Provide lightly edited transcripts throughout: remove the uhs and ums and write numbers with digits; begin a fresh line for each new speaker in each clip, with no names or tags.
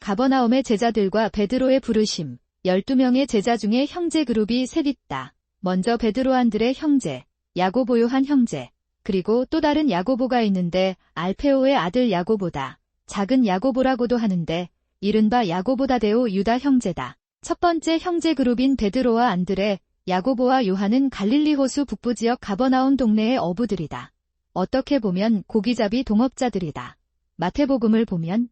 가버나움의 제자들과 베드로의 부르심. 12명의 제자 중에 형제 그룹이 셋 있다. 먼저 베드로 안드레 형제, 야고보 요한 형제, 그리고 또 다른 야고보가 있는데 알페오의 아들 야고보다. 작은 야고보라고도 하는데 이른바 야고보 다데오 유다 형제다. 첫 번째 형제 그룹인 베드로와 안드레, 야고보와 요한은 갈릴리 호수 북부 지역 가버나움 동네의 어부들이다. 어떻게 보면 고기잡이 동업자들이다. 마태복음을 보면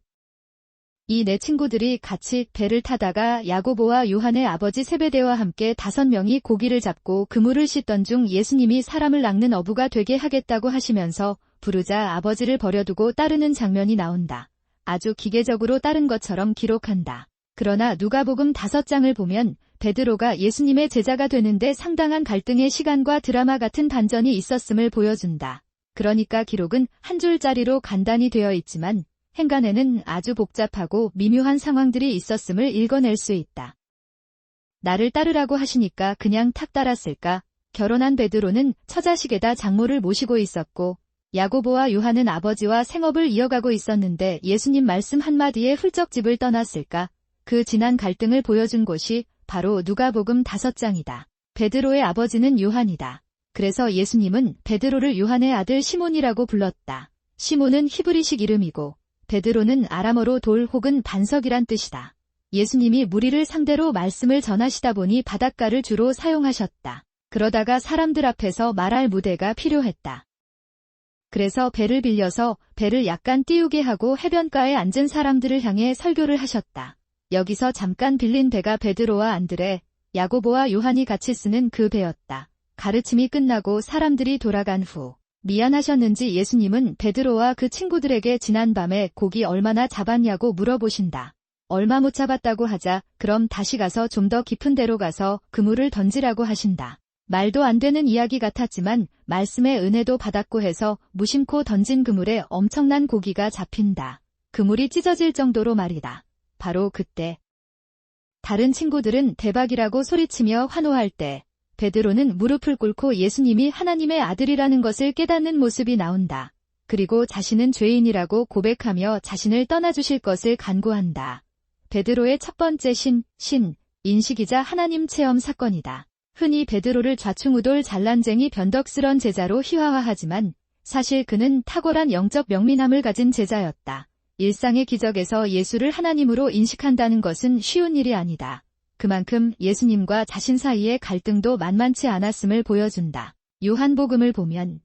이 네 친구들이 같이 배를 타다가 야고보와 요한의 아버지 세베대와 함께 5명이 고기를 잡고 그물을 씻던 중 예수님이 사람을 낚는 어부가 되게 하겠다고 하시면서 부르자 아버지를 버려두고 따르는 장면이 나온다. 아주 기계적으로 따른 것처럼 기록한다. 그러나 누가복음 5장을 보면 베드로가 예수님의 제자가 되는데 상당한 갈등의 시간과 드라마 같은 반전이 있었음을 보여준다. 그러니까 기록은 한 줄짜리로 간단히 되어 있지만 행간에는 아주 복잡하고 미묘한 상황들이 있었음을 읽어낼 수 있다. 나를 따르라고 하시니까 그냥 탁 따랐을까? 결혼한 베드로는 처자식에다 장모를 모시고 있었고 야고보와 요한은 아버지와 생업을 이어가고 있었는데 예수님 말씀 한마디에 훌쩍 집을 떠났을까? 그 진한 갈등을 보여준 곳이 바로 누가복음 5장이다. 베드로의 아버지는 요한이다. 그래서 예수님은 베드로를 요한의 아들 시몬이라고 불렀다. 시몬은 히브리식 이름이고 베드로는 아람어로 돌 혹은 반석이란 뜻이다. 예수님이 무리를 상대로 말씀을 전하시다 보니 바닷가를 주로 사용하셨다. 그러다가 사람들 앞에서 말할 무대가 필요했다. 그래서 배를 빌려서 배를 약간 띄우게 하고 해변가에 앉은 사람들을 향해 설교를 하셨다. 여기서 잠깐 빌린 배가 베드로와 안드레, 야고보와 요한이 같이 쓰는 그 배였다. 가르침이 끝나고 사람들이 돌아간 후 미안하셨는지 예수님은 베드로와 그 친구들에게 지난밤에 고기 얼마나 잡았냐고 물어보신다. 얼마 못 잡았다고 하자 그럼 다시 가서 좀 더 깊은 데로 가서 그물을 던지라고 하신다. 말도 안 되는 이야기 같았지만 말씀의 은혜도 받았고 해서 무심코 던진 그물에 엄청난 고기가 잡힌다. 그물이 찢어질 정도로 말이다. 바로 그때 다른 친구들은 대박이라고 소리치며 환호할 때 베드로는 무릎을 꿇고 예수님이 하나님의 아들이라는 것을 깨닫는 모습이 나온다. 그리고 자신은 죄인이라고 고백하며 자신을 떠나주실 것을 간구한다. 베드로의 첫 번째 인식이자 하나님 체험 사건이다. 흔히 베드로를 좌충우돌 잘난쟁이 변덕스런 제자로 희화화하지만 사실 그는 탁월한 영적 명민함을 가진 제자였다. 일상의 기적에서 예수를 하나님으로 인식한다는 것은 쉬운 일이 아니다. 그만큼 예수님과 자신 사이의 갈등도 만만치 않았음을 보여준다. 요한복음을 보면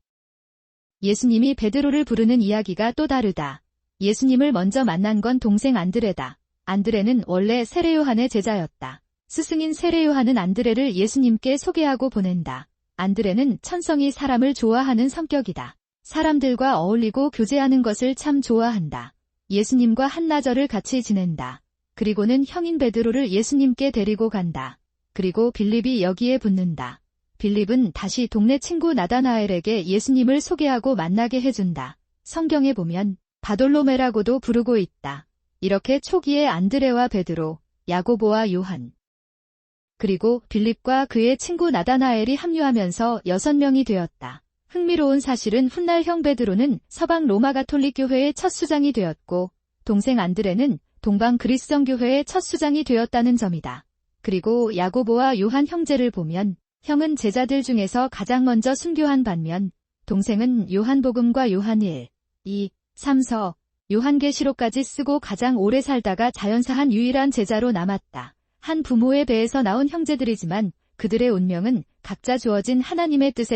예수님이 베드로를 부르는 이야기가 또 다르다. 예수님을 먼저 만난 건 동생 안드레다. 안드레는 원래 세례 요한의 제자였다. 스승인 세례 요한은 안드레를 예수님께 소개하고 보낸다. 안드레는 천성이 사람을 좋아하는 성격이다. 사람들과 어울리고 교제하는 것을 참 좋아한다. 예수님과 한나절을 같이 지낸다. 그리고는 형인 베드로를 예수님께 데리고 간다. 그리고 빌립이 여기에 붙는다. 빌립은 다시 동네 친구 나다나엘에게 예수님을 소개하고 만나게 해준다. 성경에 보면 바돌로메라고도 부르고 있다. 이렇게 초기에 안드레와 베드로, 야고보와 요한, 그리고 빌립과 그의 친구 나다나엘이 합류하면서 6명이 되었다. 흥미로운 사실은 훗날 형 베드로는 서방 로마 가톨릭 교회의 첫 수장이 되었고 동생 안드레는 동방 그리스정 교회의 첫 수장이 되었다는 점이다. 그리고 야고보와 요한 형제를 보면 형은 제자들 중에서 가장 먼저 순교한 반면 동생은 요한복음과 요한 1, 2, 3서, 요한계시록까지 쓰고 가장 오래 살다가 자연사한 유일한 제자로 남았다. 한 부모의 배에서 나온 형제들이지만 그들의 운명은 각자 주어진 하나님의 뜻에